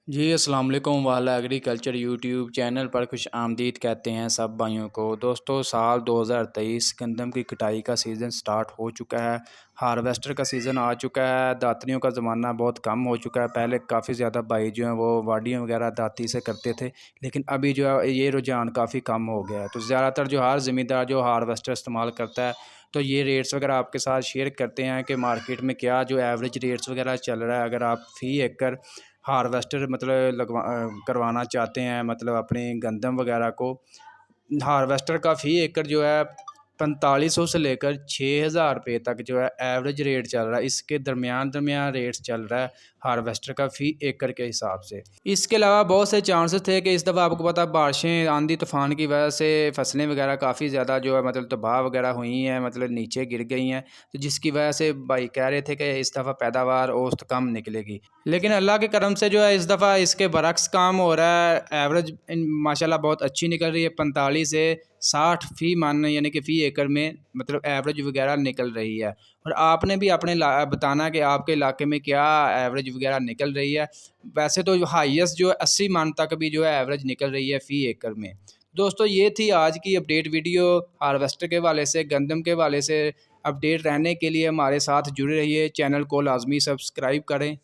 जी अस्सलाम वालेकुम वाला एग्रीकल्चर यूट्यूब चैनल पर खुश आमदीद कहते हैं सब भाइयों को। दोस्तों साल 2023 गंदम की कटाई का सीज़न स्टार्ट हो चुका है। हार्वेस्टर का सीज़न आ चुका है। दातरियों का ज़माना बहुत कम हो चुका है। पहले काफ़ी ज़्यादा भाई जो हैं वो वाडियाँ वगैरह दाती से करते थे, लेकिन अभी जो है ये रुझान काफ़ी कम हो गया है। तो ज़्यादातर जो हर ज़मींदार जो हार्वेस्टर इस्तेमाल करता है, तो ये रेट्स वगैरह आपके साथ शेयर करते हैं कि मार्केट में क्या जो एवरेज रेट्स वगैरह चल रहा है। अगर आप फ़ी एकड़ हार्वेस्टर मतलब करवाना चाहते हैं, मतलब अपनी गंदम वगैरह को, हार्वेस्टर का फ़ी एकड़ जो है 4500 से लेकर 6000 रुपये तक जो है एवरेज रेट चल रहा है। इसके दरमियान दरमियान रेट्स चल रहा है हार्वेस्टर का फ़ी एकड़ के हिसाब से। इसके अलावा बहुत से चांसेस थे कि इस दफ़ा आपको पता बारिशें आंधी तूफ़ान की वजह से फसलें वगैरह काफ़ी ज़्यादा जो है मतलब तबाह वगैरह हुई हैं, मतलब नीचे गिर गई हैं। तो जिसकी वजह से भाई कह रहे थे कि इस दफ़ा पैदावार औसत कम निकलेगी, लेकिन अल्लाह के करम से जो है इस दफ़ा इसके बरक्स काम हो रहा है। एवरेज माशाल्लाह बहुत अच्छी निकल रही है, 45 से 60 फ़ी मन यानी कि फ़ी एकड़ में मतलब एवरेज वगैरह निकल रही है। और आपने भी अपने बताना कि आपके इलाके में क्या एवरेज वगैरह निकल रही है। वैसे तो हाईएस्ट जो है 80 मन तक भी जो है एवरेज निकल रही है फ़ी एकड़ में। दोस्तों ये थी आज की अपडेट वीडियो हार्वेस्टर के हवाले से, गंदम के हवाले से। अपडेट रहने के लिए हमारे साथ जुड़े रहिए, चैनल को लाजमी सब्सक्राइब करें।